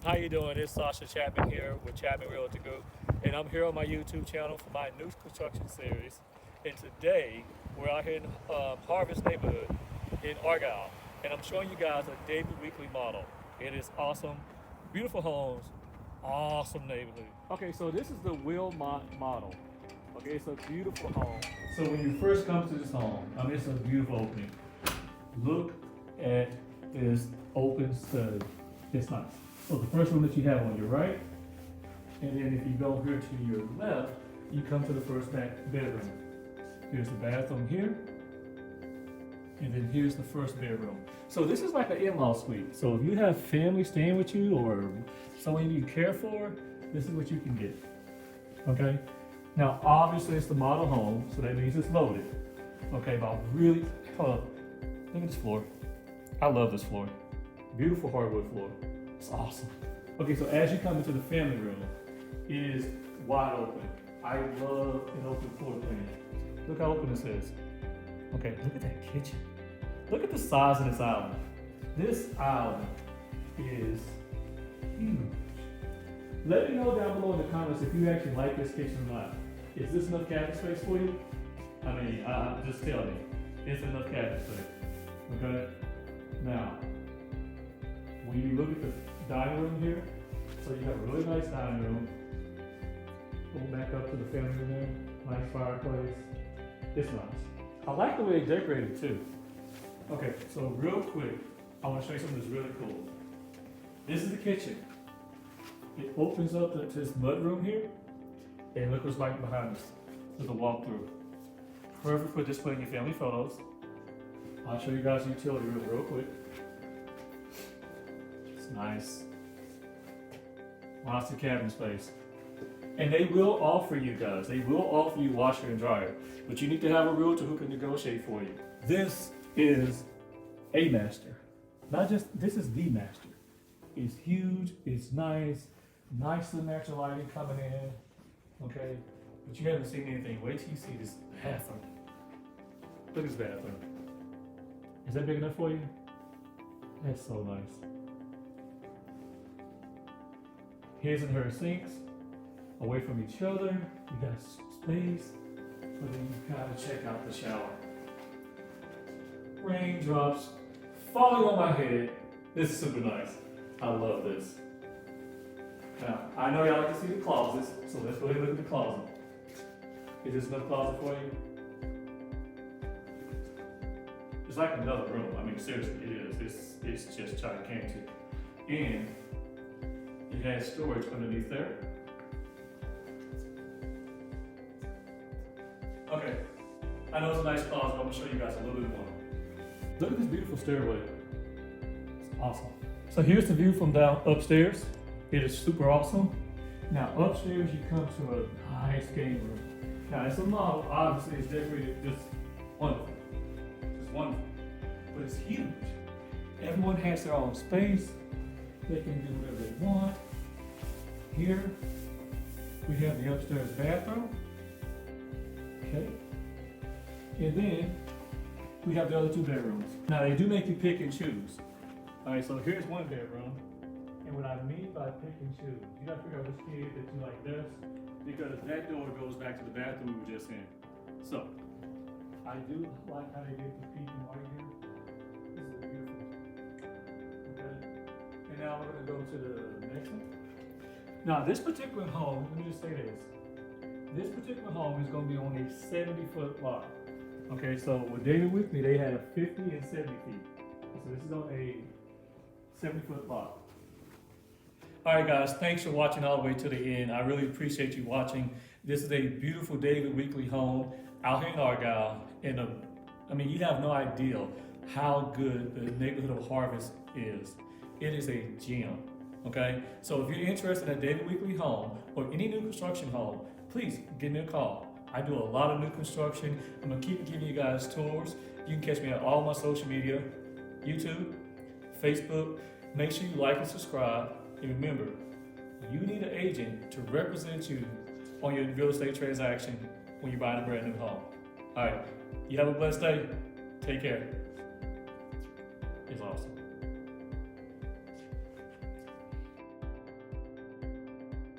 How you doing? It's Sascha Chatman here with Chatman Realty Group, and I'm here on my YouTube channel for my new construction series. And today, we're out here in Harvest neighborhood in Argyle, and I'm showing you guys a David Weekly model. It is awesome, beautiful homes, awesome neighborhood. Okay, so this is the Wilmont Model. Okay, it's a beautiful home. So when you first come to this home, it's a beautiful opening. Look at this open study. It's nice. So the first room that you have on your right, and then if you go here to your left, you come to the first bedroom. Here's the bathroom here, and then here's the first bedroom. So this is like an in-law suite. So if you have family staying with you or someone you care for, this is what you can get, okay? Now, obviously it's the model home, so that means it's loaded. Okay, but really, hold up, look at this floor. I love this floor. Beautiful hardwood floor. It's awesome. Okay, so as you come into the family room, it is wide open. I love an open floor plan. Look how open this is. Okay, look at that kitchen. Look at the size of this island. This island is huge. Let me know down below in the comments if you actually like this kitchen or not. Is this enough cabinet space for you? Just tell me. It's enough cabinet space. Okay? Now, when you look at the dining room here, so you have a really nice dining room. Go back up to the family room there. Nice fireplace. It's nice. I like the way they decorated too. Okay, so real quick, I want to show you something that's really cool. This is the kitchen. It opens up to this mud room here, and look what's right behind us. There's a walkthrough. Perfect for displaying your family photos. I'll show you guys the utility room real quick. It's nice. Lots of cabinet space. And they will offer you guys, they will offer you washer and dryer, but you need to have a realtor who can negotiate for you. This is a master. Not just, this is the master. It's huge, it's nice, nicely natural lighting coming in, okay? But you haven't seen anything. Wait till you see this bathroom. Look at this bathroom. Is that big enough for you? That's so nice. His and her sinks, away from each other. You got space, but then you kind of check out the shower. Raindrops falling on my head. This is super nice. I love this. Now, I know y'all like to see the closets, so let's go ahead and look at the closet. Is this enough closet for you? It's like another room. Seriously, it is. It's just gigantic. And it has storage underneath there. Okay, I know it's a nice closet, but I'm gonna show you guys a little bit more. Look at this beautiful stairway. It's awesome. So here's the view from down upstairs. It is super awesome. Now upstairs you come to a nice game room. Now it's a model, obviously it's decorated just wonderful. Just wonderful. But it's huge. Everyone has their own space. They can do whatever they want. Here we have the upstairs bathroom. Okay. And then we have the other two bedrooms. Now they do make you pick and choose. All right, so here's one bedroom. And what I mean by pick and choose, you gotta figure out which kid that you like best, because that door goes back to the bathroom we were just in. So, I do like how they did the peeking right here. This is beautiful. Okay. And now we're gonna go to the next one. Now this particular home, let me just say this. This particular home is going to be on a 70-foot lot. Okay, so with David Weekly, they had a 50 and 70 feet. So this is on a 70-foot lot. All right, guys, thanks for watching all the way to the end. I really appreciate you watching. This is a beautiful David Weekly home out here in Argyle. And you have no idea how good the neighborhood of Harvest is. It is a gem. Okay, so if you're interested in a David Weekly home or any new construction home, please give me a call. I do a lot of new construction. I'm gonna keep giving you guys tours. You can catch me on all my social media, YouTube, Facebook. Make sure you like and subscribe. And remember, you need an agent to represent you on your real estate transaction when you're buying a brand new home. All right, you have a blessed day. Take care. It's awesome.